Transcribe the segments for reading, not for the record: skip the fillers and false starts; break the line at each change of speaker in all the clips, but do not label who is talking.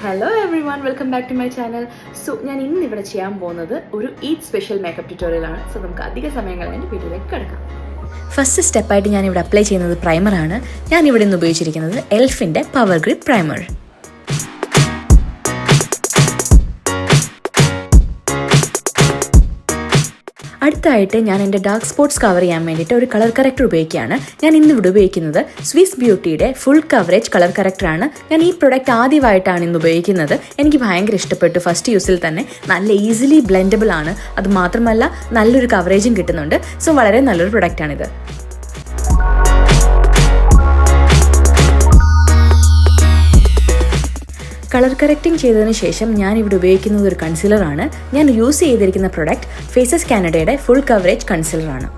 Hello everyone, welcome back to my channel. So ഞാൻ ഇന്ന് ഇവിടെ ചെയ്യാൻ പോകുന്നത് ഒരു ഈദ് സ്പെഷ്യൽ മേക്കപ്പ് ട്യൂട്ടോറിയലാണ്. സോ നമുക്ക് അധിക സമയം കളയാണ്ട് വീഡിയോയിലേക്ക് കിടക്കാം.
ഫസ്റ്റ് സ്റ്റെപ്പായിട്ട് ഞാനിവിടെ അപ്ലൈ ചെയ്യുന്നത് പ്രൈമറാണ്. ഞാനിവിടെ നിന്ന് ഉപയോഗിച്ചിരിക്കുന്നത് എൽഫിൻ്റെ പവർ ഗ്രിപ്പ് പ്രൈമർ. അടുത്തായിട്ട് ഞാൻ എൻ്റെ ഡാർക്ക് സ്പോട്ട്സ് കവർ ചെയ്യാൻ വേണ്ടിയിട്ട് ഒരു കളർ കറക്റ്റർ ഉപയോഗിക്കുകയാണ്. ഞാൻ ഇന്നിവിടെ ഉപയോഗിക്കുന്നത് സ്വിസ് ബ്യൂട്ടിയുടെ ഫുൾ കവറേജ് കളർ കറക്റ്ററാണ്. ഞാൻ ഈ പ്രൊഡക്റ്റ് ആദ്യമായിട്ടാണ് ഇന്ന് ഉപയോഗിക്കുന്നത്. എനിക്ക് ഭയങ്കര ഇഷ്ടപ്പെട്ടു. ഫസ്റ്റ് യൂസിൽ തന്നെ നല്ല ഈസിലി ബ്ലെൻഡബിൾ ആണ്. അത് മാത്രമല്ല നല്ലൊരു കവറേജും കിട്ടുന്നുണ്ട്. സോ വളരെ നല്ലൊരു പ്രൊഡക്റ്റാണിത്. കളർ കറക്റ്റിംഗ് ചെയ്തതിന് ശേഷം ഞാൻ ഇവിടെ ഉപയോഗിക്കുന്നത് ഒരു കൺസീലറാണ്. ഞാൻ യൂസ് ചെയ്തിരിക്കുന്ന പ്രൊഡക്റ്റ് ഫേസസ് കാനഡയുടെ ഫുൾ കവറേജ് കൺസീലറാണ്.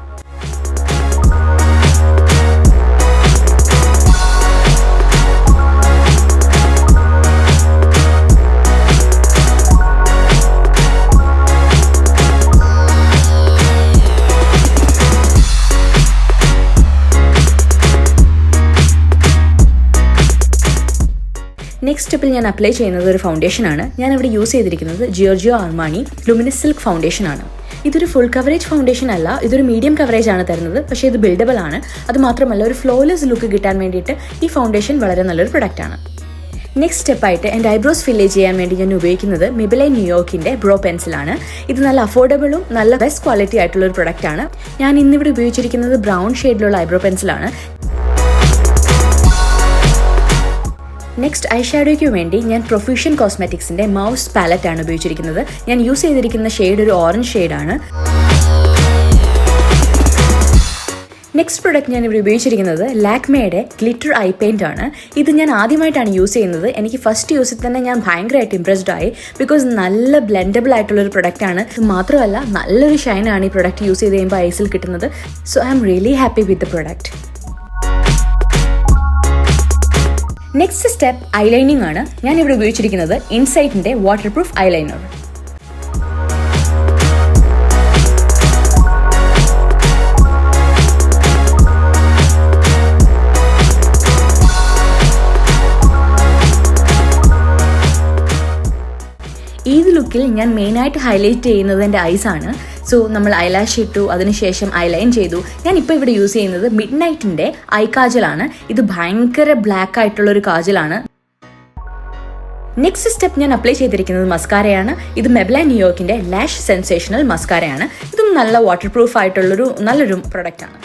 നെക്സ്റ്റ് സ്റ്റെപ്പിൽ ഞാൻ അപ്ലൈ ചെയ്യുന്നത് ഒരു ഫൗണ്ടേഷനാണ്. ഞാനിവിടെ യൂസ് ചെയ്തിരിക്കുന്നത് ജിയോർജിയോ ആർമാനി ലുമിനസ് സിൽക്ക് ഫൗണ്ടേഷനാണ്. ഇതൊരു ഫുൾ കവറേജ് ഫൗണ്ടേഷൻ അല്ല, ഇതൊരു മീഡിയം കവറേജ് ആണ് തരുന്നത്. പക്ഷേ ഇത് ബിൽഡബിൾ ആണ്. അത് മാത്രമല്ല ഒരു ഫ്ലോലെസ് ലുക്ക് കിട്ടാൻ വേണ്ടിയിട്ട് ഈ ഫൗണ്ടേഷൻ വളരെ നല്ലൊരു പ്രൊഡക്റ്റാണ്. നെക്സ്റ്റ് സ്റ്റെപ്പായിട്ട് എൻ്റെ ഐബ്രോസ് ഫില്ല് ചെയ്യാൻ വേണ്ടി ഞാൻ ഉപയോഗിക്കുന്നത് മെബിലൈൻ ന്യൂയോർക്കിൻ്റെ ബ്രോ പെൻസിലാണ്. ഇത് നല്ല അഫോർഡബിളും നല്ല ബെസ്റ്റ് ക്വാളിറ്റി ആയിട്ടുള്ളൊരു പ്രൊഡക്റ്റാണ്. ഞാൻ ഇന്നിവിടെ ഉപയോഗിച്ചിരിക്കുന്നത് ബ്രൗൺ ഷെയ്ഡിലുള്ള ഐബ്രോ പെൻസിലാണ്. നെക്സ്റ്റ് ഐ ഷാഡോയ്ക്ക് വേണ്ടി ഞാൻ പ്രൊഫ്യൂഷൻ കോസ്മെറ്റിക്സിൻ്റെ മൗസ് പാലറ്റാണ് ഉപയോഗിച്ചിരിക്കുന്നത്. ഞാൻ യൂസ് ചെയ്തിരിക്കുന്ന ഷെയ്ഡ് ഒരു ഓറഞ്ച് ഷെയ്ഡാണ്. നെക്സ്റ്റ് പ്രൊഡക്റ്റ് ഞാൻ ഇവിടെ ഉപയോഗിച്ചിരിക്കുന്നത് ലാക്മേയുടെ ഗ്ലിറ്റർ ഐ പെയിൻ്റ് ആണ്. ഇത് ഞാൻ ആദ്യമായിട്ടാണ് യൂസ് ചെയ്യുന്നത്. എനിക്ക് ഫസ്റ്റ് യൂസിൽ തന്നെ ഞാൻ ഭയങ്കരമായിട്ട് ഇംപ്രസ്ഡ് ആയി. ബിക്കോസ് നല്ല ബ്ലെൻഡബിൾ ആയിട്ടുള്ളൊരു പ്രൊഡക്റ്റാണ്. മാത്രമല്ല നല്ലൊരു ഷൈനാണ് ഈ പ്രൊഡക്റ്റ് യൂസ് ചെയ്ത് കഴിയുമ്പോൾ ഐസിൽ കിട്ടുന്നത്. So I am really happy with the product. Next step eyelining ആണ്. ഞാൻ ഇവിടെ ഉപയോഗിച്ചിരിക്കുന്നത് ഇൻസൈറ്റിൻ്റെ വാട്ടർ പ്രൂഫ് ഐലൈനർ. ഈ ലുക്കിൽ ഞാൻ മെയിനായിട്ട് ഹൈലൈറ്റ് ചെയ്യുന്നത് എൻ്റെ ഐസാണ്. സോ നമ്മൾ ഐലാഷ് ഇട്ടു, അതിനുശേഷം ഐലൈൻ ചെയ്തു. ഞാനിപ്പോൾ ഇവിടെ യൂസ് ചെയ്യുന്നത് മിഡ് നൈറ്റിൻ്റെ ഐ കാജലാണ്. ഇത് ഭയങ്കര ബ്ലാക്ക് ആയിട്ടുള്ളൊരു കാജലാണ്. നെക്സ്റ്റ് സ്റ്റെപ്പ് ഞാൻ അപ്ലൈ ചെയ്തിരിക്കുന്നത് മസ്കാരയാണ്. ഇത് മെബിലൈൻ ന്യൂയോർക്കിൻ്റെ ലാഷ് സെൻസേഷണൽ മസ്കാരയാണ്. ഇതും നല്ല വാട്ടർ പ്രൂഫ് ആയിട്ടുള്ളൊരു നല്ലൊരു പ്രൊഡക്റ്റാണ്.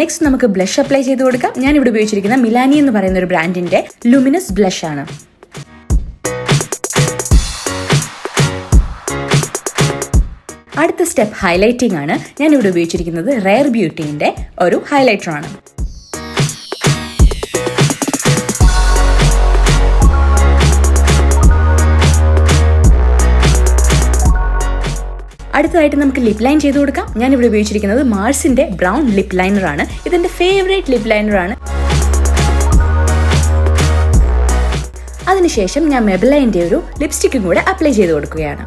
നെക്സ്റ്റ് നമുക്ക് ബ്ലഷ് അപ്ലൈ ചെയ്ത് കൊടുക്കാം. ഞാനിവിടെ ഉപയോഗിച്ചിരിക്കുന്ന മിലാനി എന്ന് പറയുന്ന ഒരു ബ്രാൻഡിൻ്റെ ലുമിനസ് ബ്ലഷ് ആണ്. അടുത്ത സ്റ്റെപ്പ് ഹൈലൈറ്റിംഗ് ആണ്. ഞാനിവിടെ ഉപയോഗിച്ചിരിക്കുന്നത് റെയർ ബ്യൂട്ടീൻ്റെ ഒരു ഹൈലൈറ്ററാണ്. അടുത്തതായിട്ട് നമുക്ക് ലിപ് ലൈൻ ചെയ്ത് കൊടുക്കാം. ഞാനിവിടെ ഉപയോഗിച്ചിരിക്കുന്നത് മാർസിൻ്റെ ബ്രൗൺ ലിപ് ലൈനറാണ്. ഇതെൻ്റെ ഫേവറേറ്റ് ലിപ് ലൈനറാണ്. അതിനുശേഷം ഞാൻ മെബിലൈൻ്റെ ഒരു ലിപ്സ്റ്റിക്കും കൂടെ അപ്ലൈ ചെയ്ത് കൊടുക്കുകയാണ്.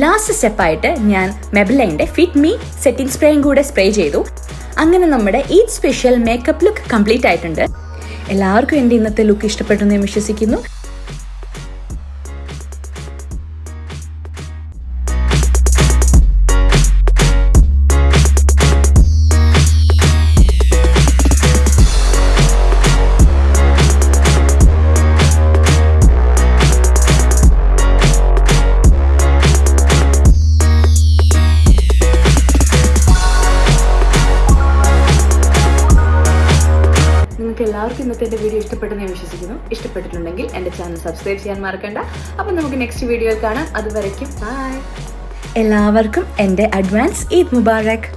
ലാസ്റ്റ് സ്റ്റെപ്പായിട്ട് ഞാൻ മെബിലൈൻ്റെ ഫിറ്റ് മീ സെറ്റിംഗ് സ്പ്രേയും കൂടെ സ്പ്രേ ചെയ്തു. അങ്ങനെ നമ്മുടെ Eid special makeup look complete ആയിട്ടുണ്ട്. എല്ലാവർക്കും എൻ്റെ ഇന്നത്തെ ലുക്ക് ഇഷ്ടപ്പെട്ടു എന്ന് ഞാൻ വിശ്വസിക്കുന്നു.
എല്ലാവർക്കും ഇന്നത്തെ എൻ്റെ വീഡിയോ ഇഷ്ടപ്പെട്ടെന്ന് ഞാൻ വിശ്വസിക്കുന്നു. ഇഷ്ടപ്പെട്ടിട്ടുണ്ടെങ്കിൽ എൻ്റെ ചാനൽ സബ്സ്ക്രൈബ് ചെയ്യാൻ മറക്കണ്ട. അപ്പം നമുക്ക് നെക്സ്റ്റ് വീഡിയോയിൽ കാണാം. അതുവരയ്ക്കും ബൈ.
എല്ലാവർക്കും എൻ്റെ അഡ്വാൻസ് ഈദ് മുബാറക്.